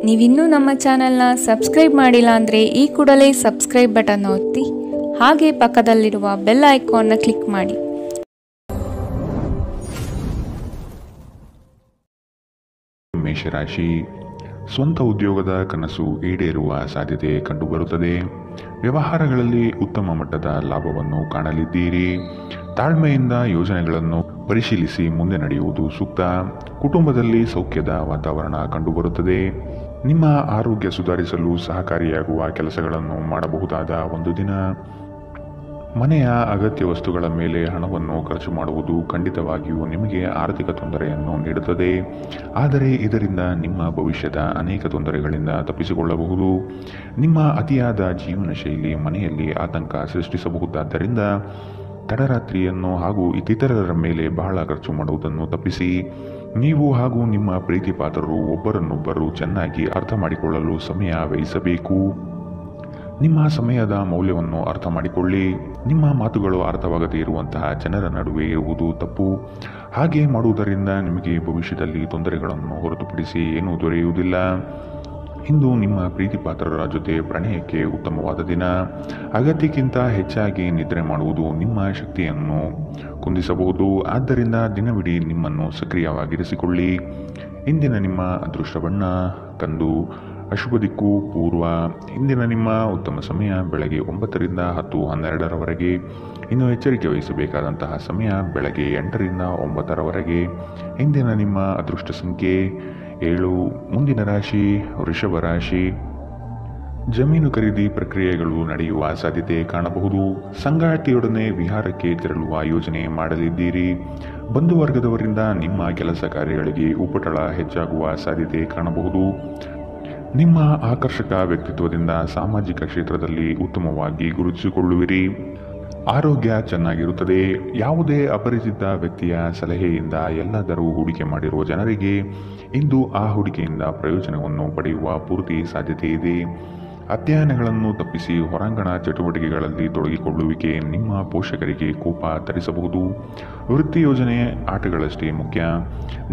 ನೀವಿನ್ನೂ ನಮ್ಮ ಚಾನೆಲ್ನ ಸಬ್ಸ್ಕ್ರೈಬ್ ಮಾಡಿಲ್ಲ ಅಂದರೆ ಈ ಕೂಡಲೇ ಸಬ್ಸ್ಕ್ರೈಬ್ ಬಟನ್ ಒತ್ತಿ ಹಾಗೆ ಪಕ್ಕದಲ್ಲಿರುವ ಬೆಲ್ ಐಕಾನ್ನ ಕ್ಲಿಕ್ ಮಾಡಿ. ಮೇಷರಾಶಿ, ಸ್ವಂತ ಉದ್ಯೋಗದ ಕನಸು ಈಡೇರುವ ಸಾಧ್ಯತೆ ಕಂಡುಬರುತ್ತದೆ. ವ್ಯವಹಾರಗಳಲ್ಲಿ ಉತ್ತಮ ಮಟ್ಟದ ಲಾಭವನ್ನು ಕಾಣಲಿದ್ದೀರಿ. ತಾಳ್ಮೆಯಿಂದ ಯೋಜನೆಗಳನ್ನು ಪರಿಶೀಲಿಸಿ ಮುಂದೆ ನಡೆಯುವುದು ಸೂಕ್ತ. ಕುಟುಂಬದಲ್ಲಿ ಸೌಖ್ಯದ ವಾತಾವರಣ ಕಂಡುಬರುತ್ತದೆ. ನಿಮ್ಮ ಆರೋಗ್ಯ ಸುಧಾರಿಸಲು ಸಹಕಾರಿಯಾಗುವ ಕೆಲಸಗಳನ್ನು ಮಾಡಬಹುದಾದ ಒಂದು ದಿನ. ಮನೆಯ ಅಗತ್ಯ ವಸ್ತುಗಳ ಮೇಲೆ ಹಣವನ್ನು ಖರ್ಚು ಮಾಡುವುದು ಖಂಡಿತವಾಗಿಯೂ ನಿಮಗೆ ಆರ್ಥಿಕ ತೊಂದರೆಯನ್ನು ನೀಡುತ್ತದೆ. ಆದರೆ ಇದರಿಂದ ನಿಮ್ಮ ಭವಿಷ್ಯದ ಅನೇಕ ತೊಂದರೆಗಳಿಂದ ತಪ್ಪಿಸಿಕೊಳ್ಳಬಹುದು. ನಿಮ್ಮ ಅತಿಯಾದ ಜೀವನ ಶೈಲಿ ಮನೆಯಲ್ಲಿ ಆತಂಕ ಸೃಷ್ಟಿಸಬಹುದಾದ್ದರಿಂದ ತಡರಾತ್ರಿಯನ್ನು ಹಾಗೂ ಇತರರ ಮೇಲೆ ಬಹಳ ಖರ್ಚು ಮಾಡುವುದನ್ನು ತಪ್ಪಿಸಿ. ನೀವು ಹಾಗೂ ನಿಮ್ಮ ಪ್ರೀತಿ ಪಾತ್ರರು ಒಬ್ಬರನ್ನೊಬ್ಬರು ಚೆನ್ನಾಗಿ ಅರ್ಥ ಮಾಡಿಕೊಳ್ಳಲು ಸಮಯ ವ್ಯಯಿಸಬೇಕು. ನಿಮ್ಮ ಸಮಯದ ಮೌಲ್ಯವನ್ನು ಅರ್ಥ ಮಾಡಿಕೊಳ್ಳಿ. ನಿಮ್ಮ ಮಾತುಗಳು ಅರ್ಥವಾಗದೇ ಇರುವಂತಹ ಜನರ ನಡುವೆ ಇರುವುದು ತಪ್ಪು. ಹಾಗೆ ಮಾಡುವುದರಿಂದ ನಿಮಗೆ ಭವಿಷ್ಯದಲ್ಲಿ ತೊಂದರೆಗಳನ್ನು ಹೊರತುಪಡಿಸಿ ಏನೂ ದೊರೆಯುವುದಿಲ್ಲ. ಇಂದು ನಿಮ್ಮ ಪ್ರೀತಿ ಪಾತ್ರರ ಜೊತೆ ಪ್ರಣಯಕ್ಕೆ ಉತ್ತಮವಾದ ದಿನ. ಅಗತ್ಯಕ್ಕಿಂತ ಹೆಚ್ಚಾಗಿ ನಿದ್ರೆ ಮಾಡುವುದು ನಿಮ್ಮ ಶಕ್ತಿಯನ್ನು ಕುಂದಿಸಬಹುದು. ಆದ್ದರಿಂದ ದಿನವಿಡೀ ನಿಮ್ಮನ್ನು ಸಕ್ರಿಯವಾಗಿರಿಸಿಕೊಳ್ಳಿ. ಇಂದಿನ ನಿಮ್ಮ ಅದೃಷ್ಟ ಬಣ್ಣ ಕಂದು, ಅಶುಭ ದಿಕ್ಕು ಪೂರ್ವ. ಇಂದಿನ ನಿಮ್ಮ ಉತ್ತಮ ಸಮಯ ಬೆಳಗ್ಗೆ 9 ರಿಂದ 10:12 ಇನ್ನು ಎಚ್ಚರಿಕೆ ವಹಿಸಬೇಕಾದಂತಹ ಸಮಯ ಬೆಳಗ್ಗೆ 8 ರಿಂದ 9. ಇಂದಿನ ನಿಮ್ಮ ಅದೃಷ್ಟ ಸಂಖ್ಯೆ 7. ಮುಂದಿನ ರಾಶಿ ವೃಷಭ ರಾಶಿ. ಜಮೀನು ಖರೀದಿ ಪ್ರಕ್ರಿಯೆಗಳು ನಡೆಯುವ ಸಾಧ್ಯತೆ ಕಾಣಬಹುದು. ಸಂಗಾತಿಯೊಡನೆ ವಿಹಾರಕ್ಕೆ ತೆರಳುವ ಯೋಜನೆ ಮಾಡಲಿದ್ದೀರಿ. ಬಂಧುವರ್ಗದವರಿಂದ ನಿಮ್ಮ ಕೆಲಸ ಕಾರ್ಯಗಳಿಗೆ ಉಪಟಳ ಹೆಚ್ಚಾಗುವ ಸಾಧ್ಯತೆ ಕಾಣಬಹುದು. ನಿಮ್ಮ ಆಕರ್ಷಕ ವ್ಯಕ್ತಿತ್ವದಿಂದ ಸಾಮಾಜಿಕ ಕ್ಷೇತ್ರದಲ್ಲಿ ಉತ್ತಮವಾಗಿ ಗುರುತಿಸಿಕೊಳ್ಳುವಿರಿ. ಆರೋಗ್ಯ ಚೆನ್ನಾಗಿರುತ್ತದೆ. ಯಾವುದೇ ಅಪರಿಚಿತ ವ್ಯಕ್ತಿಯ ಸಲಹೆಯಿಂದ ಎಲ್ಲಾದರೂ ಹೂಡಿಕೆ ಮಾಡಿರುವ ಜನರಿಗೆ ಇಂದು ಆ ಹೂಡಿಕೆಯಿಂದ ಪ್ರಯೋಜನವನ್ನು ಪಡೆಯುವ ಪೂರ್ತಿ ಸಾಧ್ಯತೆ ಇದೆ. ಅಧ್ಯಯನಗಳನ್ನು ತಪ್ಪಿಸಿ ಹೊರಾಂಗಣ ಚಟುವಟಿಕೆಗಳಲ್ಲಿ ತೊಡಗಿಕೊಳ್ಳುವಿಕೆ ನಿಮ್ಮ ಪೋಷಕರಿಗೆ ಕೋಪ ತರಿಸಬಹುದು. ವೃತ್ತಿ ಯೋಜನೆ ಆಟಗಳಷ್ಟೇ ಮುಖ್ಯ.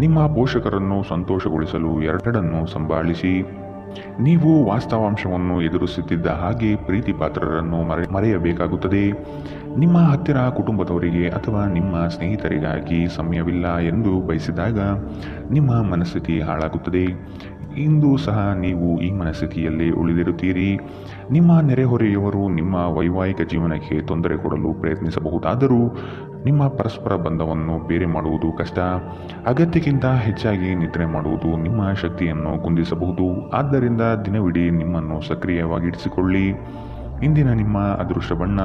ನಿಮ್ಮ ಪೋಷಕರನ್ನು ಸಂತೋಷಗೊಳಿಸಲು ಎರಡನ್ನೂ ಸಂಭಾಳಿಸಿ. ನೀವು ವಾಸ್ತವಾಂಶವನ್ನು ಎದುರಿಸುತ್ತಿದ್ದ ಹಾಗೆ ಪ್ರೀತಿ ಪಾತ್ರರನ್ನು ಮರೆಯಬೇಕಾಗುತ್ತದೆ. ನಿಮ್ಮ ಹತ್ತಿರ ಕುಟುಂಬದವರಿಗೆ ಅಥವಾ ನಿಮ್ಮ ಸ್ನೇಹಿತರಿಗಾಗಿ ಸಮಯವಿಲ್ಲ ಎಂದು ಬಯಸಿದಾಗ ನಿಮ್ಮ ಮನಸ್ಥಿತಿ ಹಾಳಾಗುತ್ತದೆ. ಇಂದು ಸಹ ನೀವು ಈ ಮನಸ್ಥಿತಿಯಲ್ಲಿ ಉಳಿದಿರುತ್ತೀರಿ. ನಿಮ್ಮ ನೆರೆಹೊರೆಯವರು ನಿಮ್ಮ ವೈವಾಹಿಕ ಜೀವನಕ್ಕೆ ತೊಂದರೆ ಕೊಡಲು ಪ್ರಯತ್ನಿಸಬಹುದಾದರೂ ನಿಮ್ಮ ಪರಸ್ಪರ ಬಂಧವನ್ನು ಬೇರೆ ಮಾಡುವುದು ಕಷ್ಟ. ಅಗತ್ಯಕ್ಕಿಂತ ಹೆಚ್ಚಾಗಿ ನಿದ್ರೆ ಮಾಡುವುದು ನಿಮ್ಮ ಶಕ್ತಿಯನ್ನು ಕುಂದಿಸಬಹುದು. ಆದ್ದರಿಂದ ದಿನವಿಡೀ ನಿಮ್ಮನ್ನು ಸಕ್ರಿಯವಾಗಿರಿಸಿಕೊಳ್ಳಿ. ಇಂದಿನ ನಿಮ್ಮ ಅದೃಷ್ಟ ಬಣ್ಣ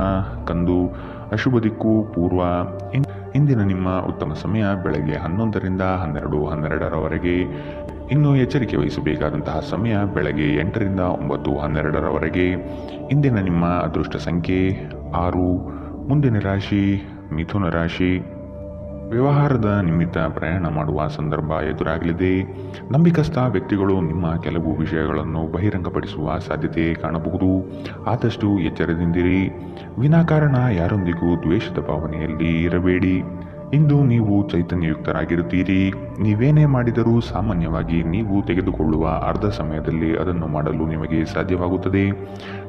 ಕಂದು, ಅಶುಭ ದಿಕ್ಕು ಪೂರ್ವ. ಇಂದಿನ ನಿಮ್ಮ ಉತ್ತಮ ಸಮಯ ಬೆಳಗ್ಗೆ 11 ರಿಂದ 12:12. ಇನ್ನು ಎಚ್ಚರಿಕೆ ವಹಿಸಬೇಕಾದಂತಹ ಸಮಯ ಬೆಳಗ್ಗೆ 8 ರಿಂದ 9:12. ಇಂದಿನ ನಿಮ್ಮ ಅದೃಷ್ಟ ಸಂಖ್ಯೆ 6. ಮುಂದಿನ ರಾಶಿ ಮಿಥುನ ರಾಶಿ. ವ್ಯವಹಾರದ ನಿಮಿತ್ತ ಪ್ರಯಾಣ ಮಾಡುವ ಸಂದರ್ಭ ಎದುರಾಗಲಿದೆ. ನಂಬಿಕಸ್ಥ ವ್ಯಕ್ತಿಗಳು ನಿಮ್ಮ ಕೆಲವು ವಿಷಯಗಳನ್ನು ಬಹಿರಂಗಪಡಿಸುವ ಸಾಧ್ಯತೆ ಕಾಣಬಹುದು. ಆದಷ್ಟು ಎಚ್ಚರದಿಂದಿರಿ. ವಿನಾಕಾರಣ ಯಾರೊಂದಿಗೂ ದ್ವೇಷದ ಭಾವನೆಯಲ್ಲಿ ಇರಬೇಡಿ. ಇಂದು ನೀವು ಚೈತನ್ಯಯುಕ್ತರಾಗಿರುತ್ತೀರಿ. ನೀವೇನೇ ಮಾಡಿದರೂ ಸಾಮಾನ್ಯವಾಗಿ ನೀವು ತೆಗೆದುಕೊಳ್ಳುವ ಅರ್ಧ ಸಮಯದಲ್ಲಿ ಅದನ್ನು ಮಾಡಲು ನಿಮಗೆ ಸಾಧ್ಯವಾಗುತ್ತದೆ.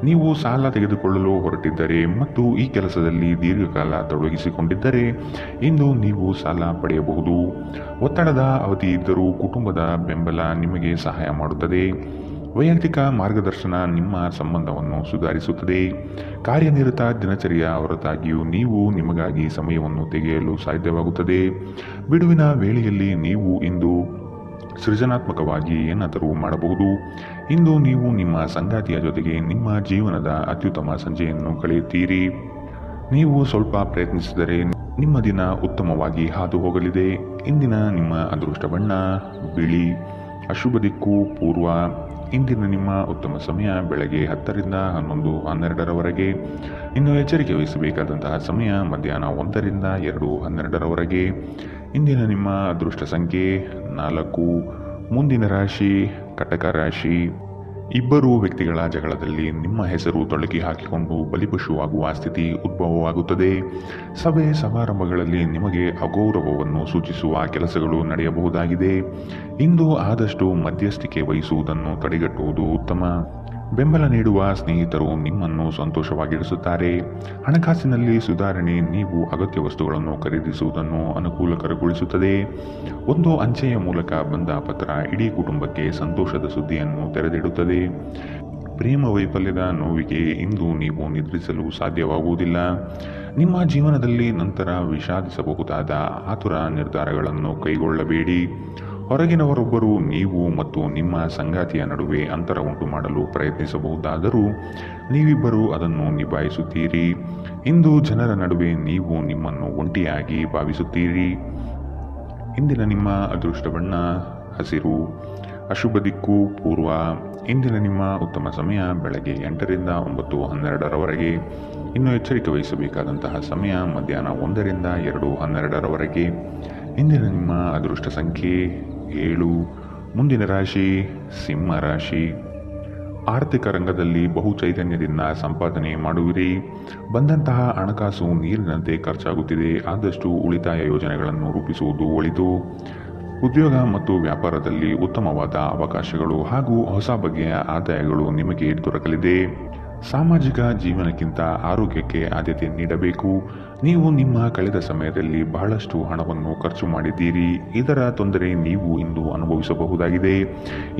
ನೀವು ಸಾಲ ತೆಗೆದುಕೊಳ್ಳಲು ಹೊರಟಿದ್ದರೆ ಮತ್ತು ಈ ಕೆಲಸದಲ್ಲಿ ದೀರ್ಘಕಾಲ ತೊಡಗಿಸಿಕೊಂಡಿದ್ದರೆ ಇಂದು ನೀವು ಸಾಲ ಪಡೆಯಬಹುದು. ಒತ್ತಡದ ಅವಧಿ ಇದ್ದರೂ ಕುಟುಂಬದ ಬೆಂಬಲ ನಿಮಗೆ ಸಹಾಯ ಮಾಡುತ್ತದೆ. ವೈಯಕ್ತಿಕ ಮಾರ್ಗದರ್ಶನ ನಿಮ್ಮ ಸಂಬಂಧವನ್ನು ಸುಧಾರಿಸುತ್ತದೆ. ಕಾರ್ಯನಿರತ ದಿನಚರಿಯ ಹೊರತಾಗಿಯೂ ನೀವು ನಿಮಗಾಗಿ ಸಮಯವನ್ನು ತೆಗೆಯಲು ಸಾಧ್ಯವಾಗುತ್ತದೆ. ಬಿಡುವಿನ ವೇಳೆಯಲ್ಲಿ ನೀವು ಇಂದು ಸೃಜನಾತ್ಮಕವಾಗಿ ಏನಾದರೂ ಮಾಡಬಹುದು. ಇಂದು ನೀವು ನಿಮ್ಮ ಸಂಗಾತಿಯ ಜೊತೆಗೆ ನಿಮ್ಮ ಜೀವನದ ಅತ್ಯುತ್ತಮ ಸಂಜೆಯನ್ನು ಕಳೆಯುತ್ತೀರಿ. ನೀವು ಸ್ವಲ್ಪ ಪ್ರಯತ್ನಿಸಿದರೆ ನಿಮ್ಮ ದಿನ ಉತ್ತಮವಾಗಿ ಹಾದು ಹೋಗಲಿದೆ. ಇಂದಿನ ನಿಮ್ಮ ಅದೃಷ್ಟ ಬಣ್ಣ ಬಿಳಿ, ಅಶುಭ ದಿಕ್ಕು ಪೂರ್ವ. ಇಂದಿನ ನಿಮ್ಮ ಉತ್ತಮ ಸಮಯ ಬೆಳಗ್ಗೆ 10 ರಿಂದ 11:12. ಇನ್ನು ಎಚ್ಚರಿಕೆ ವಹಿಸಬೇಕಾದಂತಹ ಸಮಯ ಮಧ್ಯಾಹ್ನ 1 ರಿಂದ 2:12. ಇಂದಿನ ನಿಮ್ಮ ಅದೃಷ್ಟ ಸಂಖ್ಯೆ 4. ಮುಂದಿನ ರಾಶಿ ಕಟಕ ರಾಶಿ. ಇಬ್ಬರು ವ್ಯಕ್ತಿಗಳ ಜಗಳದಲ್ಲಿ ನಿಮ್ಮ ಹೆಸರು ತೊಳಗಿ ಹಾಕಿಕೊಂಡು ಬಲಿಪಶುವಾಗುವ ಸ್ಥಿತಿ ಉದ್ಭವವಾಗುತ್ತದೆ. ಸಭೆ ಸಮಾರಂಭಗಳಲ್ಲಿ ನಿಮಗೆ ಅಗೌರವವನ್ನು ಸೂಚಿಸುವ ಕೆಲಸಗಳು ನಡೆಯಬಹುದಾಗಿದೆ. ಇಂದು ಆದಷ್ಟು ಮಧ್ಯಸ್ಥಿಕೆ ವಹಿಸುವುದನ್ನು ತಡೆಗಟ್ಟುವುದು ಉತ್ತಮ. ಬೆಂಬಲ ನೀಡುವ ಸ್ನೇಹಿತರು ನಿಮ್ಮನ್ನು ಸಂತೋಷವಾಗಿರಿಸುತ್ತಾರೆ. ಹಣಕಾಸಿನಲ್ಲಿ ಸುಧಾರಣೆ ನೀವು ಅಗತ್ಯ ವಸ್ತುಗಳನ್ನು ಖರೀದಿಸುವುದನ್ನು ಅನುಕೂಲಕರಗೊಳಿಸುತ್ತದೆ. ಒಂದು ಅಂಚೆಯ ಮೂಲಕ ಬಂದ ಪತ್ರ ಇಡೀ ಕುಟುಂಬಕ್ಕೆ ಸಂತೋಷದ ಸುದ್ದಿಯನ್ನು ತೆರೆದಿಡುತ್ತದೆ. ಪ್ರೇಮ ವೈಫಲ್ಯದ ನೋವಿಗೆ ಇಂದು ನೀವು ನಿದ್ರಿಸಲು ಸಾಧ್ಯವಾಗುವುದಿಲ್ಲ. ನಿಮ್ಮ ಜೀವನದಲ್ಲಿ ನಂತರ ವಿಷಾದಿಸಬಹುದಾದ ಆತುರ ನಿರ್ಧಾರಗಳನ್ನು ಕೈಗೊಳ್ಳಬೇಡಿ. ಹೊರಗಿನವರೊಬ್ಬರು ನೀವು ಮತ್ತು ನಿಮ್ಮ ಸಂಗಾತಿಯ ನಡುವೆ ಅಂತರ ಉಂಟು ಮಾಡಲು ಪ್ರಯತ್ನಿಸಬಹುದಾದರೂ ನೀವಿಬ್ಬರೂ ಅದನ್ನು ನಿಭಾಯಿಸುತ್ತೀರಿ. ಇಂದು ಜನರ ನಡುವೆ ನೀವು ನಿಮ್ಮನ್ನು ಒಂಟಿಯಾಗಿ ಭಾವಿಸುತ್ತೀರಿ. ಇಂದಿನ ನಿಮ್ಮ ಅದೃಷ್ಟ ಬಣ್ಣ ಹಸಿರು. ಅಶುಭ ದಿಕ್ಕು ಪೂರ್ವ. ಇಂದಿನ ನಿಮ್ಮ ಉತ್ತಮ ಸಮಯ ಬೆಳಗ್ಗೆ 8ರಿಂದ 9:12ರವರೆಗೆ. ಇನ್ನು ಎಚ್ಚರಿಕೆ ವಹಿಸಬೇಕಾದಂತಹ ಸಮಯ ಮಧ್ಯಾಹ್ನ 1ರಿಂದ 2:12ರವರೆಗೆ. ಇಂದಿನ ನಿಮ್ಮ ಅದೃಷ್ಟ ಸಂಖ್ಯೆ 7. ಮುಂದಿನ ರಾಶಿ ಸಿಂಹ ರಾಶಿ. ಆರ್ಥಿಕ ರಂಗದಲ್ಲಿ ಬಹು ಚೈತನ್ಯದಿಂದ ಸಂಪಾದನೆ ಮಾಡುವಿರಿ. ಬಂದಂತಹ ಹಣಕಾಸು ನೀರಿನಂತೆ ಖರ್ಚಾಗುತ್ತಿದೆ. ಆದಷ್ಟು ಉಳಿತಾಯ ಯೋಜನೆಗಳನ್ನು ರೂಪಿಸುವುದು ಒಳಿತು. ಉದ್ಯೋಗ ಮತ್ತು ವ್ಯಾಪಾರದಲ್ಲಿ ಉತ್ತಮವಾದ ಅವಕಾಶಗಳು ಹಾಗೂ ಹೊಸ ಬಗೆಯ ಆದಾಯಗಳು ನಿಮಗೆ ದೊರಕಲಿದೆ. ಸಾಮಾಜಿಕ ಜೀವನಕ್ಕಿಂತ ಆರೋಗ್ಯಕ್ಕೆ ಆದ್ಯತೆ ನೀಡಬೇಕು. ನೀವು ನಿಮ್ಮ ಕಳೆದ ಸಮಯದಲ್ಲಿ ಬಹಳಷ್ಟು ಹಣವನ್ನು ಖರ್ಚು ಮಾಡಿದ್ದೀರಿ. ಇದರ ತೊಂದರೆ ನೀವು ಇಂದು ಅನುಭವಿಸಬಹುದಾಗಿದೆ.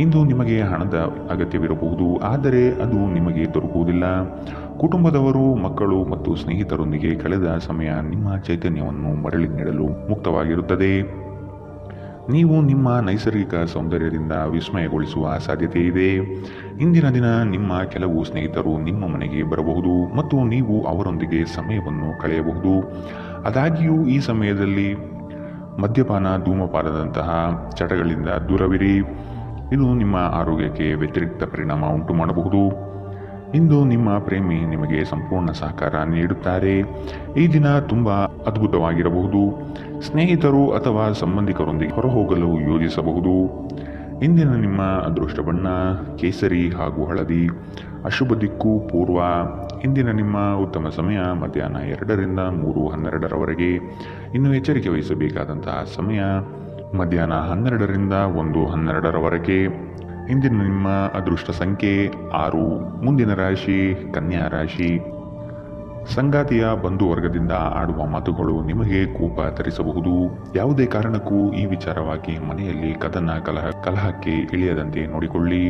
ಇಂದು ನಿಮಗೆ ಹಣದ ಅಗತ್ಯವಿರಬಹುದು, ಆದರೆ ಅದು ನಿಮಗೆ ದೊರಕುವುದಿಲ್ಲ. ಕುಟುಂಬದವರು, ಮಕ್ಕಳು ಮತ್ತು ಸ್ನೇಹಿತರೊಂದಿಗೆ ಕಳೆದ ಸಮಯ ನಿಮ್ಮ ಚೈತನ್ಯವನ್ನು ಮರಳಿ ನೀಡಲು ಮುಕ್ತವಾಗಿರುತ್ತದೆ. ನೀವು ನಿಮ್ಮ ನೈಸರ್ಗಿಕ ಸೌಂದರ್ಯದಿಂದ ವಿಸ್ಮಯಗೊಳಿಸುವ ಸಾಧ್ಯತೆ ಇದೆ. ಇಂದಿನ ದಿನ ನಿಮ್ಮ ಕೆಲವು ಸ್ನೇಹಿತರು ನಿಮ್ಮ ಮನೆಗೆ ಬರಬಹುದು ಮತ್ತು ನೀವು ಅವರೊಂದಿಗೆ ಸಮಯವನ್ನು ಕಳೆಯಬಹುದು. ಆದಾಗ್ಯೂ ಈ ಸಮಯದಲ್ಲಿ ಮದ್ಯಪಾನ, ಧೂಮಪಾನದಂತಹ ಚಟಗಳಿಂದ ದೂರವಿರಿ. ಇದು ನಿಮ್ಮ ಆರೋಗ್ಯಕ್ಕೆ ವ್ಯತಿರಿಕ್ತ ಪರಿಣಾಮ ಉಂಟು ಮಾಡಬಹುದು. ಇಂದು ನಿಮ್ಮ ಪ್ರೇಮಿ ನಿಮಗೆ ಸಂಪೂರ್ಣ ಸಹಕಾರ ನೀಡುತ್ತಾರೆ. ಈ ದಿನ ತುಂಬ ಅದ್ಭುತವಾಗಿರಬಹುದು. ಸ್ನೇಹಿತರು ಅಥವಾ ಸಂಬಂಧಿಕರೊಂದಿಗೆ ಹೊರಹೋಗಲು ಯೋಜಿಸಬಹುದು. ಇಂದಿನ ನಿಮ್ಮ ಅದೃಷ್ಟ ಬಣ್ಣ ಕೇಸರಿ ಹಾಗೂ ಹಳದಿ. ಅಶುಭ ದಿಕ್ಕು ಪೂರ್ವ. ಇಂದಿನ ನಿಮ್ಮ ಉತ್ತಮ ಸಮಯ ಮಧ್ಯಾಹ್ನ 2ರಿಂದ 3:12ರವರೆಗೆ. ಇನ್ನು ಎಚ್ಚರಿಕೆ ವಹಿಸಬೇಕಾದಂತಹ ಸಮಯ ಮಧ್ಯಾಹ್ನ 12ರಿಂದ 1:12ರವರೆಗೆ. ಇಂದಿನ ನಿಮ್ಮ ಅದೃಷ್ಟ ಸಂಖ್ಯೆ 6. ಮುಂದಿನ ರಾಶಿ ಕನ್ಯಾ ರಾಶಿ. ಸಂಗಾತಿಯ ಬಂಧುವರ್ಗದಿಂದ ಆಡುವ ಮಾತುಗಳು ನಿಮಗೆ ಕೋಪ ತರಿಸಬಹುದು. ಯಾವುದೇ ಕಾರಣಕ್ಕೂ ಈ ವಿಚಾರವಾಗಿ ಮನೆಯಲ್ಲಿ ಕಲಹಕ್ಕೆ ಇಳಿಯದಂತೆ ನೋಡಿಕೊಳ್ಳಿ.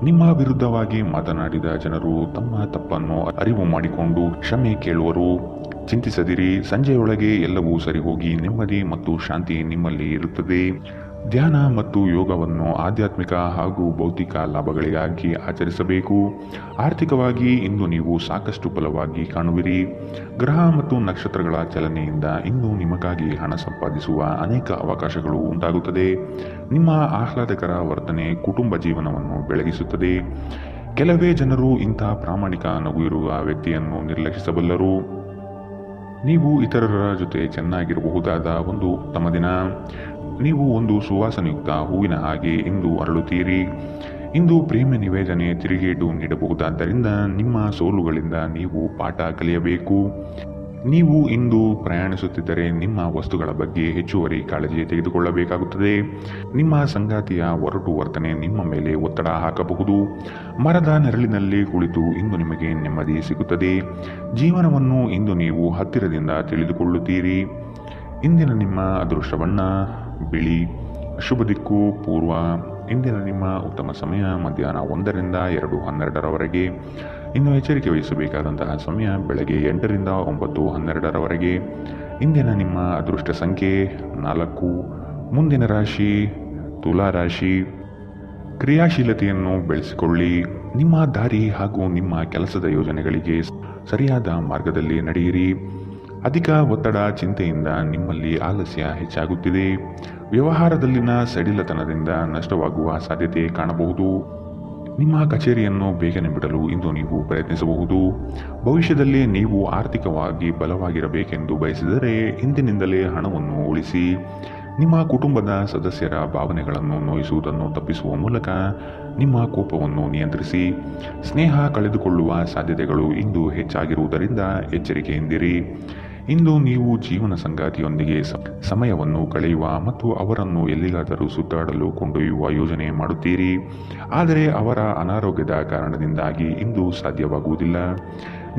ನಿಮ್ಮ ವಿರುದ್ಧವಾಗಿ ಮಾತನಾಡಿದ ಜನರು ತಮ್ಮ ತಪ್ಪನ್ನು ಅರಿವು ಮಾಡಿಕೊಂಡು ಕ್ಷಮೆ ಕೇಳುವರು. ಚಿಂತಿಸದಿರಿ. ಸಂಜೆಯೊಳಗೆ ಎಲ್ಲವೂ ಸರಿಹೋಗಿ ನೆಮ್ಮದಿ ಮತ್ತು ಶಾಂತಿ ನಿಮ್ಮಲ್ಲಿ ಇರುತ್ತದೆ. ಧ್ಯಾನ ಮತ್ತು ಯೋಗವನ್ನು ಆಧ್ಯಾತ್ಮಿಕ ಹಾಗೂ ಭೌತಿಕ ಲಾಭಗಳಿಗಾಗಿ ಆಚರಿಸಬೇಕು. ಆರ್ಥಿಕವಾಗಿ ಇಂದು ನೀವು ಸಾಕಷ್ಟು ಬಲವಾಗಿ ಕಾಣುವಿರಿ. ಗ್ರಹ ಮತ್ತು ನಕ್ಷತ್ರಗಳ ಚಲನೆಯಿಂದ ಇಂದು ನಿಮಗಾಗಿ ಹಣ ಸಂಪಾದಿಸುವ ಅನೇಕ ಅವಕಾಶಗಳು ಉಂಟಾಗುತ್ತದೆ. ನಿಮ್ಮ ಆಹ್ಲಾದಕರ ವರ್ತನೆ ಕುಟುಂಬ ಜೀವನವನ್ನು ಬೆಳಗಿಸುತ್ತದೆ. ಕೆಲವೇ ಜನರು ಇಂಥ ಪ್ರಾಮಾಣಿಕ ನಗು ಇರುವ ವ್ಯಕ್ತಿಯನ್ನು ನಿರ್ಲಕ್ಷಿಸಬಲ್ಲರು. ನೀವು ಇತರರ ಜೊತೆ ಚೆನ್ನಾಗಿರಬಹುದಾದ ಒಂದು ಉತ್ತಮ ದಿನ. ನೀವು ಒಂದು ಸುವಾಸನೆಯುಕ್ತ ಹೂವಿನ ಹಾಗೆ ಇಂದು ಅರಳುತ್ತೀರಿ. ಇಂದು ಪ್ರೇಮ ನಿವೇದನೆ ತಿರುಗೇಟು ನೀಡಬಹುದಾದ್ದರಿಂದ ನಿಮ್ಮ ಸೋಲುಗಳಿಂದ ನೀವು ಪಾಠ ಕಲಿಯಬೇಕು. ನೀವು ಇಂದು ಪ್ರಯಾಣಿಸುತ್ತಿದ್ದರೆ ನಿಮ್ಮ ವಸ್ತುಗಳ ಬಗ್ಗೆ ಹೆಚ್ಚುವರಿ ಕಾಳಜಿ ತೆಗೆದುಕೊಳ್ಳಬೇಕಾಗುತ್ತದೆ. ನಿಮ್ಮ ಸಂಗಾತಿಯ ಒರಟು ವರ್ತನೆ ನಿಮ್ಮ ಮೇಲೆ ಒತ್ತಡ ಹಾಕಬಹುದು. ಮರದ ನೆರಳಿನಲ್ಲಿ ಕುಳಿತು ಇಂದು ನಿಮಗೆ ನೆಮ್ಮದಿ ಸಿಗುತ್ತದೆ. ಜೀವನವನ್ನು ಇಂದು ನೀವು ಹತ್ತಿರದಿಂದ ತಿಳಿದುಕೊಳ್ಳುತ್ತೀರಿ. ಇಂದಿನ ನಿಮ್ಮ ಅದೃಷ್ಟ ಬಣ್ಣ ಬಿಳಿ. ಶುಭ ದಿಕ್ಕು ಪೂರ್ವ. ಇಂದಿನ ನಿಮ್ಮ ಉತ್ತಮ ಸಮಯ ಮಧ್ಯಾಹ್ನ 1ರಿಂದ 2:12ರವರೆಗೆ. ಇನ್ನು ಎಚ್ಚರಿಕೆ ವಹಿಸಬೇಕಾದಂತಹ ಸಮಯ ಬೆಳಗ್ಗೆ 8ರಿಂದ 9:12ರವರೆಗೆ. ಇಂದಿನ ನಿಮ್ಮ ಅದೃಷ್ಟ ಸಂಖ್ಯೆ 4. ಮುಂದಿನ ರಾಶಿ ತುಲಾ ರಾಶಿ. ಕ್ರಿಯಾಶೀಲತೆಯನ್ನು ಬೆಳೆಸಿಕೊಳ್ಳಿ. ನಿಮ್ಮ ದಾರಿ ಹಾಗೂ ನಿಮ್ಮ ಕೆಲಸದ ಯೋಜನೆಗಳಿಗೆ ಸರಿಯಾದ ಮಾರ್ಗದಲ್ಲಿ ನಡೆಯಿರಿ. ಅಧಿಕ ಒತ್ತಡ ಚಿಂತೆಯಿಂದ ನಿಮ್ಮಲ್ಲಿ ಆಲಸ್ಯ ಹೆಚ್ಚಾಗುತ್ತಿದೆ. ವ್ಯವಹಾರದಲ್ಲಿನ ಸಡಿಲತನದಿಂದ ನಷ್ಟವಾಗುವ ಸಾಧ್ಯತೆ ಕಾಣಬಹುದು. ನಿಮ್ಮ ಕಚೇರಿಯನ್ನು ಬೇಗನೆ ಬಿಡಲು ಇಂದು ನೀವು ಪ್ರಯತ್ನಿಸಬಹುದು. ಭವಿಷ್ಯದಲ್ಲಿ ನೀವು ಆರ್ಥಿಕವಾಗಿ ಬಲವಾಗಿರಬೇಕೆಂದು ಬಯಸಿದರೆ ಇಂದಿನಿಂದಲೇ ಹಣವನ್ನು ಉಳಿಸಿ. ನಿಮ್ಮ ಕುಟುಂಬದ ಸದಸ್ಯರ ಭಾವನೆಗಳನ್ನು ನೋಯಿಸುವುದನ್ನು ತಪ್ಪಿಸುವ ಮೂಲಕ ನಿಮ್ಮ ಕೋಪವನ್ನು ನಿಯಂತ್ರಿಸಿ. ಸ್ನೇಹ ಕಳೆದುಕೊಳ್ಳುವ ಸಾಧ್ಯತೆಗಳು ಇಂದು ಹೆಚ್ಚಾಗಿರುವುದರಿಂದ ಎಚ್ಚರಿಕೆಯಿಂದಿರಿ. ಇಂದು ನೀವು ಜೀವನ ಸಂಗಾತಿಯೊಂದಿಗೆ ಸಮಯವನ್ನು ಕಳೆಯುವ ಮತ್ತು ಅವರನ್ನು ಎಲ್ಲಿಗಾದರೂ ಸುತ್ತಾಡಲು ಕೊಂಡೊಯ್ಯುವ ಯೋಜನೆ ಮಾಡುತ್ತೀರಿ. ಆದರೆ ಅವರ ಅನಾರೋಗ್ಯದ ಕಾರಣದಿಂದಾಗಿ ಇಂದು ಸಾಧ್ಯವಾಗುವುದಿಲ್ಲ.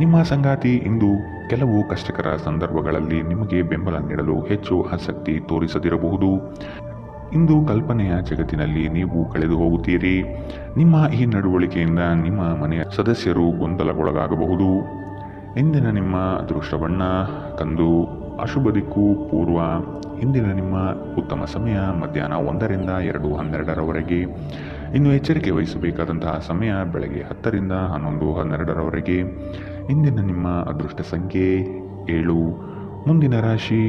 ನಿಮ್ಮ ಸಂಗಾತಿ ಇಂದು ಕೆಲವು ಕಷ್ಟಕರ ಸಂದರ್ಭಗಳಲ್ಲಿ ನಿಮಗೆ ಬೆಂಬಲ ನೀಡಲು ಹೆಚ್ಚು ಆಸಕ್ತಿ ತೋರಿಸದಿರಬಹುದು. ಇಂದು ಕಲ್ಪನೆಯ ಜಗತ್ತಿನಲ್ಲಿ ನೀವು ಕಳೆದು ಹೋಗುತ್ತೀರಿ. ನಿಮ್ಮ ಈ ನಡವಳಿಕೆಯಿಂದ ನಿಮ್ಮ ಮನೆಯ ಸದಸ್ಯರು ಗೊಂದಲಗೊಳಗಾಗಬಹುದು. ಇಂದಿನ ನಿಮ್ಮ ಅದೃಷ್ಟ ಬಣ್ಣ ಕಂದು, ಅಶುಭ ದಿಕ್ಕು ಪೂರ್ವ. ಇಂದಿನ ನಿಮ್ಮ ಉತ್ತಮ ಸಮಯ ಮಧ್ಯಾಹ್ನ 1 ರಿಂದ 2:12 ಇನ್ನು ಎಚ್ಚರಿಕೆ ವಹಿಸಬೇಕಾದಂತಹ ಸಮಯ ಬೆಳಗ್ಗೆ 10 ರಿಂದ 11:12 ಇಂದಿನ ನಿಮ್ಮ ಅದೃಷ್ಟ ಸಂಖ್ಯೆ 7. ಮುಂದಿನ ರಾಶಿ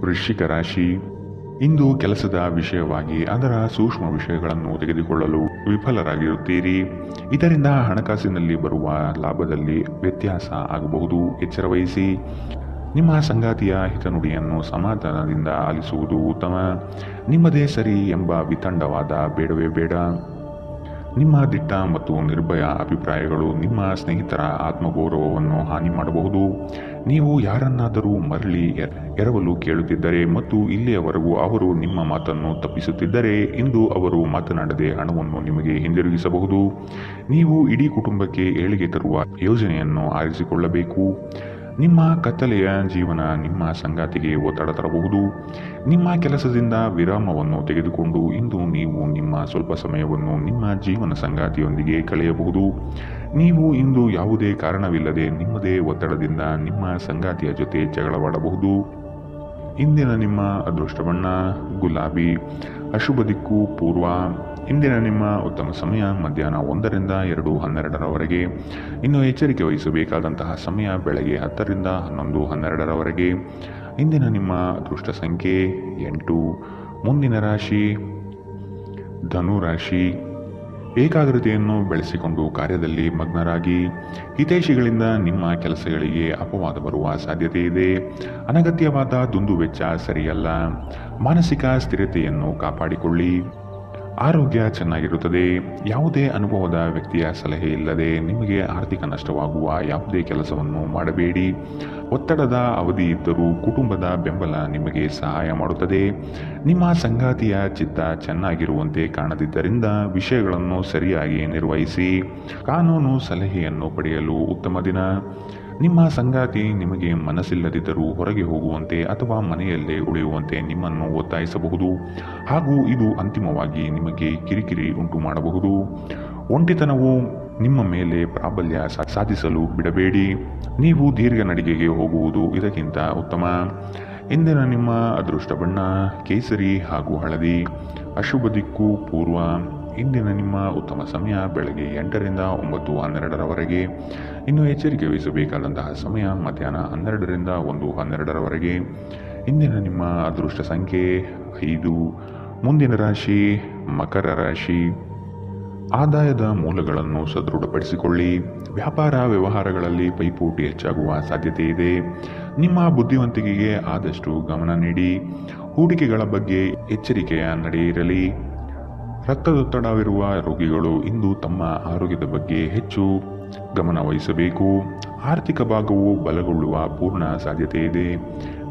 ವೃಶ್ಚಿಕ ರಾಶಿ. ಇಂದು ಕೆಲಸದ ವಿಷಯವಾಗಿ ಅದರ ಸೂಕ್ಷ್ಮ ವಿಷಯಗಳನ್ನು ತೆಗೆದುಕೊಳ್ಳಲು ವಿಫಲರಾಗಿರುತ್ತೀರಿ. ಇದರಿಂದ ಹಣಕಾಸಿನಲ್ಲಿ ಬರುವ ಲಾಭದಲ್ಲಿ ವ್ಯತ್ಯಾಸ ಆಗಬಹುದು. ಎಚ್ಚರ ವಹಿಸಿ. ನಿಮ್ಮ ಸಂಗಾತಿಯ ಹಿತನುಡಿಯನ್ನು ಸಮಾಧಾನದಿಂದ ಆಲಿಸುವುದು ಉತ್ತಮ. ನಿಮ್ಮದೇ ಸರಿ ಎಂಬ ವಿತಂಡವಾದ ಬೇಡವೇ ಬೇಡ. ನಿಮ್ಮ ದಿಟ್ಟ ಮತ್ತು ನಿರ್ಭಯ ಅಭಿಪ್ರಾಯಗಳು ನಿಮ್ಮ ಸ್ನೇಹಿತರ ಆತ್ಮಗೌರವವನ್ನು ಹಾನಿ ಮಾಡಬಹುದು. ನೀವು ಯಾರನ್ನಾದರೂ ಮರಳಿ ಎರವಲು ಕೇಳುತ್ತಿದ್ದರೆ ಮತ್ತು ಇಲ್ಲಿಯವರೆಗೂ ಅವರು ನಿಮ್ಮ ಮಾತನ್ನು ತಪ್ಪಿಸುತ್ತಿದ್ದರೆ ಇಂದು ಅವರು ಮಾತನಾಡದೆ ಹಣವನ್ನು ನಿಮಗೆ ಹಿಂದಿರುಗಿಸಬಹುದು. ನೀವು ಇಡೀ ಕುಟುಂಬಕ್ಕೆ ಏಳಿಗೆ ತರುವ ಯೋಜನೆಯನ್ನು ಆರಿಸಿಕೊಳ್ಳಬೇಕು. ನಿಮ್ಮ ಕತ್ತಲೆಯ ಜೀವನ ನಿಮ್ಮ ಸಂಗಾತಿಗೆ ಒತ್ತಡ ತರಬಹುದು. ನಿಮ್ಮ ಕೆಲಸದಿಂದ ವಿರಾಮವನ್ನು ತೆಗೆದುಕೊಂಡು ಇಂದು ನೀವು ನಿಮ್ಮ ಸ್ವಲ್ಪ ಸಮಯವನ್ನು ನಿಮ್ಮ ಜೀವನ ಸಂಗಾತಿಯೊಂದಿಗೆ ಕಳೆಯಬಹುದು. ನೀವು ಇಂದು ಯಾವುದೇ ಕಾರಣವಿಲ್ಲದೆ ನಿಮ್ಮದೇ ಒತ್ತಡದಿಂದ ನಿಮ್ಮ ಸಂಗಾತಿಯ ಜೊತೆ ಜಗಳವಾಡಬಹುದು. ಇಂದಿನ ನಿಮ್ಮ ಅದೃಷ್ಟ ಬಣ್ಣ ಗುಲಾಬಿ, ಅಶುಭ ದಿಕ್ಕು ಪೂರ್ವ. ಇಂದಿನ ನಿಮ್ಮ ಉತ್ತಮ ಸಮಯ ಮಧ್ಯಾಹ್ನ 1 ರಿಂದ 2:12 ಇನ್ನು ಎಚ್ಚರಿಕೆ ವಹಿಸಬೇಕಾದಂತಹ ಸಮಯ ಬೆಳಗ್ಗೆ 10 ರಿಂದ 11:12 ಇಂದಿನ ನಿಮ್ಮ ಅದೃಷ್ಟ ಸಂಖ್ಯೆ 8. ಮುಂದಿನ ರಾಶಿ ಧನು ರಾಶಿ. ಏಕಾಗ್ರತೆಯನ್ನು ಬೆಳೆಸಿಕೊಂಡು ಕಾರ್ಯದಲ್ಲಿ ಮಗ್ನರಾಗಿ. ಹಿತೈಷಿಗಳಿಂದ ನಿಮ್ಮ ಕೆಲಸಗಳಿಗೆ ಅಪವಾದ ಬರುವ ಸಾಧ್ಯತೆ ಇದೆ. ಅನಗತ್ಯವಾದ ದುಂದುವೆಚ್ಚ ಸರಿಯಲ್ಲ. ಮಾನಸಿಕ ಸ್ಥಿರತೆಯನ್ನು ಕಾಪಾಡಿಕೊಳ್ಳಿ. ಆರೋಗ್ಯ ಚೆನ್ನಾಗಿರುತ್ತದೆ. ಯಾವುದೇ ಅನುಭವದ ವ್ಯಕ್ತಿಯ ಸಲಹೆ ಇಲ್ಲದೆ ನಿಮಗೆ ಆರ್ಥಿಕ ನಷ್ಟವಾಗುವ ಯಾವುದೇ ಕೆಲಸವನ್ನು ಮಾಡಬೇಡಿ. ಒತ್ತಡದ ಅವಧಿ ಇದ್ದರೂ ಕುಟುಂಬದ ಬೆಂಬಲ ನಿಮಗೆ ಸಹಾಯ ಮಾಡುತ್ತದೆ. ನಿಮ್ಮ ಸಂಗಾತಿಯ ಚಿತ್ತ ಚೆನ್ನಾಗಿರುವಂತೆ ಕಾಣದಿದ್ದರಿಂದ ವಿಷಯಗಳನ್ನು ಸರಿಯಾಗಿ ನಿರ್ವಹಿಸಿ. ಕಾನೂನು ಸಲಹೆಯನ್ನು ಪಡೆಯಲು ಉತ್ತಮ ದಿನ. ನಿಮ್ಮ ಸಂಗಾತಿ ನಿಮಗೆ ಮನಸ್ಸಿಲ್ಲದಿದ್ದರೂ ಹೊರಗೆ ಹೋಗುವಂತೆ ಅಥವಾ ಮನೆಯಲ್ಲೇ ಉಳಿಯುವಂತೆ ನಿಮ್ಮನ್ನು ಒತ್ತಾಯಿಸಬಹುದು ಹಾಗೂ ಇದು ಅಂತಿಮವಾಗಿ ನಿಮಗೆ ಕಿರಿಕಿರಿ ಉಂಟು ಮಾಡಬಹುದು. ಒಂಟಿತನವು ನಿಮ್ಮ ಮೇಲೆ ಪ್ರಾಬಲ್ಯ ಸಾಧಿಸಲು ಬಿಡಬೇಡಿ. ನೀವು ದೀರ್ಘ ನಡಿಗೆಗೆ ಹೋಗುವುದು ಇದಕ್ಕಿಂತ ಉತ್ತಮ. ಇಂದಿನ ನಿಮ್ಮ ಅದೃಷ್ಟ ಬಣ್ಣ ಕೇಸರಿ ಹಾಗೂ ಹಳದಿ, ಅಶುಭ ದಿಕ್ಕು ಪೂರ್ವ. ಇಂದಿನ ನಿಮ್ಮ ಉತ್ತಮ ಸಮಯ ಬೆಳಗ್ಗೆ 8 ರಿಂದ 9:12 ಇನ್ನು ಎಚ್ಚರಿಕೆ ವಹಿಸಬೇಕಾದಂತಹ ಸಮಯ ಮಧ್ಯಾಹ್ನ 12 ರಿಂದ 1:12 ಇಂದಿನ ನಿಮ್ಮ ಅದೃಷ್ಟ ಸಂಖ್ಯೆ 5. ಮುಂದಿನ ರಾಶಿ ಮಕರ ರಾಶಿ. ಆದಾಯದ ಮೂಲಗಳನ್ನು ಸದೃಢಪಡಿಸಿಕೊಳ್ಳಿ. ವ್ಯಾಪಾರ ವ್ಯವಹಾರಗಳಲ್ಲಿ ಪೈಪೋಟಿ ಹೆಚ್ಚಾಗುವ ಸಾಧ್ಯತೆ ಇದೆ. ನಿಮ್ಮ ಬುದ್ಧಿವಂತಿಕೆಗೆ ಆದಷ್ಟು ಗಮನ ನೀಡಿ. ಹೂಡಿಕೆಗಳ ಬಗ್ಗೆ ಎಚ್ಚರಿಕೆಯ ನಡೆ ಇರಲಿ. ರಕ್ತದೊತ್ತಡವಿರುವ ರೋಗಿಗಳು ಇಂದು ತಮ್ಮ ಆರೋಗ್ಯದ ಬಗ್ಗೆ ಹೆಚ್ಚು ಗಮನ ವಹಿಸಬೇಕು. ಆರ್ಥಿಕ ಭಾಗವು ಬಲಗೊಳ್ಳುವ ಪೂರ್ಣ ಸಾಧ್ಯತೆ ಇದೆ.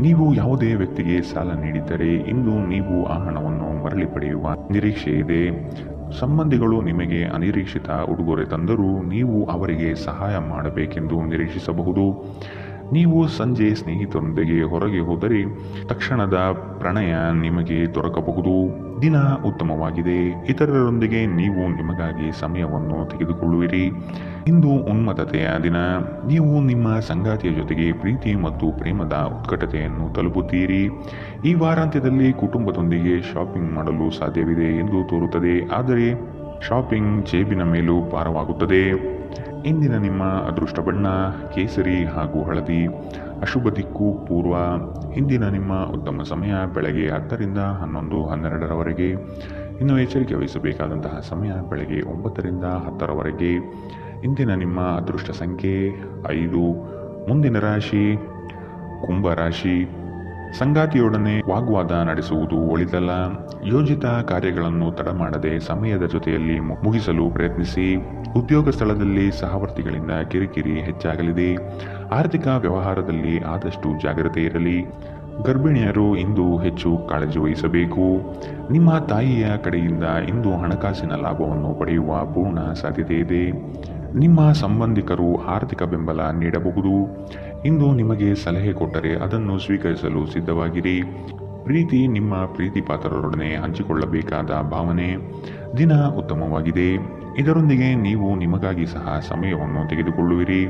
ನೀವು ಯಾವುದೇ ವ್ಯಕ್ತಿಗೆ ಸಾಲ ನೀಡಿದ್ದರೆ ಇಂದು ನೀವು ಆ ಹಣವನ್ನು ಮರಳಿ ಪಡೆಯುವ ನಿರೀಕ್ಷೆ ಇದೆ. ಸಂಬಂಧಿಗಳು ನಿಮಗೆ ಅನಿರೀಕ್ಷಿತ ಉಡುಗೊರೆ ತಂದರೂ ನೀವು ಅವರಿಗೆ ಸಹಾಯ ಮಾಡಬೇಕೆಂದು ನಿರೀಕ್ಷಿಸಬಹುದು. ನೀವು ಸಂಜೆ ಸ್ನೇಹಿತರೊಂದಿಗೆ ಹೊರಗೆ ಹೋದರೆ ತಕ್ಷಣದ ಪ್ರಣಯ ನಿಮಗೆ ದೊರಕಬಹುದು. ದಿನ ಉತ್ತಮವಾಗಿದೆ. ಇತರರೊಂದಿಗೆ ನೀವು ನಿಮಗಾಗಿ ಸಮಯವನ್ನು ತೆಗೆದುಕೊಳ್ಳುವಿರಿ. ಇಂದು ಉನ್ಮತ್ತತೆಯ ದಿನ. ನೀವು ನಿಮ್ಮ ಸಂಗಾತಿಯ ಜೊತೆಗೆ ಪ್ರೀತಿ ಮತ್ತು ಪ್ರೇಮದ ಉತ್ಕಟತೆಯನ್ನು ತಲುಪುತ್ತೀರಿ. ಈ ವಾರಾಂತ್ಯದಲ್ಲಿ ಕುಟುಂಬದೊಂದಿಗೆ ಶಾಪಿಂಗ್ ಮಾಡಲು ಸಾಧ್ಯವಿದೆ ಎಂದು ತೋರುತ್ತದೆ, ಆದರೆ ಶಾಪಿಂಗ್ ಜೇಬಿನ ಮೇಲೂ ಭಾರವಾಗುತ್ತದೆ. ಇಂದಿನ ನಿಮ್ಮ ಅದೃಷ್ಟ ಬಣ್ಣ ಕೇಸರಿ ಹಾಗೂ ಹಳದಿ, ಅಶುಭ ದಿಕ್ಕು ಪೂರ್ವ. ಇಂದಿನ ನಿಮ್ಮ ಉತ್ತಮ ಸಮಯ ಬೆಳಗ್ಗೆ 10 ರಿಂದ 11:12 ಇನ್ನು ಎಚ್ಚರಿಕೆ ವಹಿಸಬೇಕಾದಂತಹ ಸಮಯ ಬೆಳಗ್ಗೆ 9 ರಿಂದ 10 ಇಂದಿನ ನಿಮ್ಮ ಅದೃಷ್ಟ ಸಂಖ್ಯೆ 5. ಮುಂದಿನ ರಾಶಿ ಕುಂಭರಾಶಿ. ಸಂಗಾತಿಯೊಡನೆ ವಾಗ್ವಾದ ನಡೆಸುವುದು ಒಳಿತಲ್ಲ. ಯೋಜಿತ ಕಾರ್ಯಗಳನ್ನು ತಡ ಮಾಡದೆ ಸಮಯದ ಜೊತೆಯಲ್ಲಿ ಮುಗಿಸಲು ಪ್ರಯತ್ನಿಸಿ. ಉದ್ಯೋಗ ಸ್ಥಳದಲ್ಲಿ ಸಹವರ್ತಿಗಳಿಂದ ಕಿರಿಕಿರಿ ಹೆಚ್ಚಾಗಲಿದೆ. ಆರ್ಥಿಕ ವ್ಯವಹಾರದಲ್ಲಿ ಆದಷ್ಟು ಜಾಗ್ರತೆ ಇರಲಿ. ಗರ್ಭಿಣಿಯರು ಇಂದು ಹೆಚ್ಚು ಕಾಳಜಿ ವಹಿಸಬೇಕು. ನಿಮ್ಮ ತಾಯಿಯ ಕಡೆಯಿಂದ ಇಂದು ಹಣಕಾಸಿನ ಲಾಭವನ್ನು ಪಡೆಯುವ ಪೂರ್ಣ ಸಾಧ್ಯತೆ ಇದೆ. ನಿಮ್ಮ ಸಂಬಂಧಿಕರು ಆರ್ಥಿಕ ಬೆಂಬಲ ನೀಡಬಹುದು. ಇಂದು ನಿಮಗೆ ಸಲಹೆ ಕೊಟ್ಟರೆ ಅದನ್ನು ಸ್ವೀಕರಿಸಲು ಸಿದ್ಧವಾಗಿರಿ. ಪ್ರೀತಿ ನಿಮ್ಮ ಪ್ರೀತಿ ಪಾತ್ರರೊಡನೆ ಹಂಚಿಕೊಳ್ಳಬೇಕಾದ ಭಾವನೆ. ದಿನ ಉತ್ತಮವಾಗಿದೆ. ಇದರೊಂದಿಗೆ ನೀವು ನಿಮಗಾಗಿ ಸಹ ಸಮಯವನ್ನು ತೆಗೆದುಕೊಳ್ಳುವಿರಿ.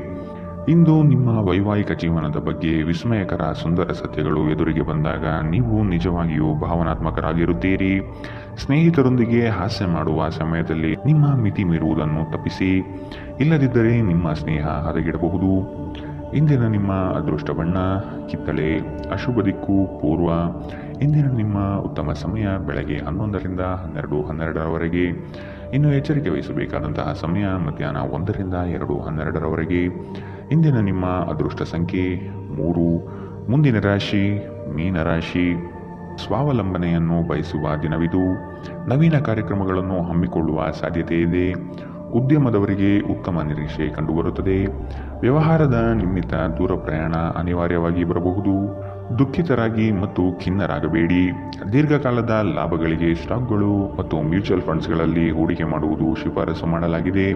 ಇಂದು ನಿಮ್ಮ ವೈವಾಹಿಕ ಜೀವನದ ಬಗ್ಗೆ ವಿಸ್ಮಯಕರ ಸುಂದರ ಸತ್ಯಗಳು ಎದುರಿಗೆ ಬಂದಾಗ ನೀವು ನಿಜವಾಗಿಯೂ ಭಾವನಾತ್ಮಕರಾಗಿರುತ್ತೀರಿ. ಸ್ನೇಹಿತರೊಂದಿಗೆ ಹಾಸ್ಯ ಮಾಡುವ ಸಮಯದಲ್ಲಿ ನಿಮ್ಮ ಮಿತಿ ಮೀರುವುದನ್ನು ತಪ್ಪಿಸಿ. ಇಲ್ಲದಿದ್ದರೆ ನಿಮ್ಮ ಸ್ನೇಹ ಹದಗೆಡಬಹುದು. ಇಂದಿನ ನಿಮ್ಮ ಅದೃಷ್ಟ ಬಣ್ಣ ಕಿತ್ತಳೆ. ಅಶುಭ ದಿಕ್ಕು ಪೂರ್ವ. ಇಂದಿನ ನಿಮ್ಮ ಉತ್ತಮ ಸಮಯ ಬೆಳಗ್ಗೆ 11ರಿಂದ 12:12ರವರೆಗೆ. ಇನ್ನು ಎಚ್ಚರಿಕೆ ವಹಿಸಬೇಕಾದಂತಹ ಸಮಯ ಮಧ್ಯಾಹ್ನ 1ರಿಂದ 2:12ರವರೆಗೆ. ಇಂದಿನ ನಿಮ್ಮ ಅದೃಷ್ಟ ಸಂಖ್ಯೆ 3. ಮುಂದಿನ ರಾಶಿ ಮೀನರಾಶಿ. ಸ್ವಾವಲಂಬನೆಯನ್ನು ಬಯಸುವ ದಿನವಿದು. ನವೀನ ಕಾರ್ಯಕ್ರಮಗಳನ್ನು ಹಮ್ಮಿಕೊಳ್ಳುವ ಸಾಧ್ಯತೆ ಇದೆ. ಉದ್ಯಮದವರಿಗೆ ಉತ್ತಮ ನಿರೀಕ್ಷೆ ಕಂಡುಬರುತ್ತದೆ. ವ್ಯವಹಾರದ ನಿಮಿತ್ತ ದೂರ ಪ್ರಯಾಣ ಅನಿವಾರ್ಯವಾಗಿ ಬರಬಹುದು. ದುಃಖಿತರಾಗಿ ಮತ್ತು ಖಿನ್ನರಾಗಬೇಡಿ. ದೀರ್ಘಕಾಲದ ಲಾಭಗಳಿಗೆ ಸ್ಟಾಕ್ಗಳು ಮತ್ತು ಮ್ಯೂಚುವಲ್ ಫಂಡ್ಸ್ಗಳಲ್ಲಿ ಹೂಡಿಕೆ ಮಾಡುವುದು ಶಿಫಾರಸು ಮಾಡಲಾಗಿದೆ.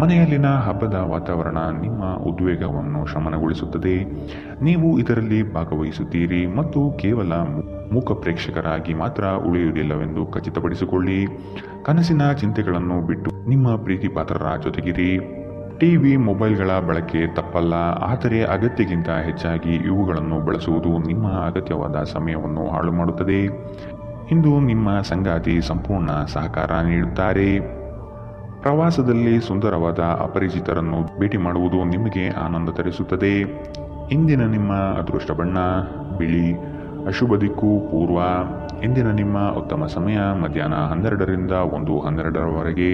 ಮನೆಯಲ್ಲಿನ ಹಬ್ಬದ ವಾತಾವರಣ ನಿಮ್ಮ ಉದ್ವೇಗವನ್ನು ಶಮನಗೊಳಿಸುತ್ತದೆ. ನೀವು ಇದರಲ್ಲಿ ಭಾಗವಹಿಸುತ್ತೀರಿ ಮತ್ತು ಕೇವಲ ಮೂಕ ಪ್ರೇಕ್ಷಕರಾಗಿ ಮಾತ್ರ ಉಳಿಯುವುದಿಲ್ಲವೆಂದು ಖಚಿತಪಡಿಸಿಕೊಳ್ಳಿ. ಕನಸಿನ ಚಿಂತೆಗಳನ್ನು ಬಿಟ್ಟು ನಿಮ್ಮ ಪ್ರೀತಿ ಪಾತ್ರರ ಜೊತೆಗಿರಿ. ಟಿವಿ ಮೊಬೈಲ್ಗಳ ಬಳಕೆ ತಪ್ಪಲ್ಲ, ಆದರೆ ಅಗತ್ಯಕ್ಕಿಂತ ಹೆಚ್ಚಾಗಿ ಇವುಗಳನ್ನು ಬಳಸುವುದು ನಿಮ್ಮ ಅಗತ್ಯವಾದ ಸಮಯವನ್ನು ಹಾಳು ಮಾಡುತ್ತದೆ. ಇಂದು ನಿಮ್ಮ ಸಂಗಾತಿ ಸಂಪೂರ್ಣ ಸಹಕಾರ ನೀಡುತ್ತಾರೆ. ಪ್ರವಾಸದಲ್ಲಿ ಸುಂದರವಾದ ಅಪರಿಚಿತರನ್ನು ಭೇಟಿ ಮಾಡುವುದು ನಿಮಗೆ ಆನಂದ ತರಿಸುತ್ತದೆ. ಇಂದಿನ ನಿಮ್ಮ ಅದೃಷ್ಟ ಬಣ್ಣ ಬಿಳಿ. ಅಶುಭ ದಿಕ್ಕು ಪೂರ್ವ. ಇಂದಿನ ನಿಮ್ಮ ಉತ್ತಮ ಸಮಯ ಮಧ್ಯಾಹ್ನ 12ರಿಂದ 1:12ರವರೆಗೆ.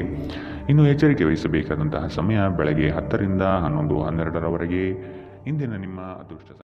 ಇನ್ನು ಎಚ್ಚರಿಕೆ ವಹಿಸಬೇಕಾದಂತಹ ಸಮಯ ಬೆಳಗ್ಗೆ 10ರಿಂದ 11:12ರವರೆಗೆ. ಇಂದಿನ ನಿಮ್ಮ ಅದೃಷ್ಟ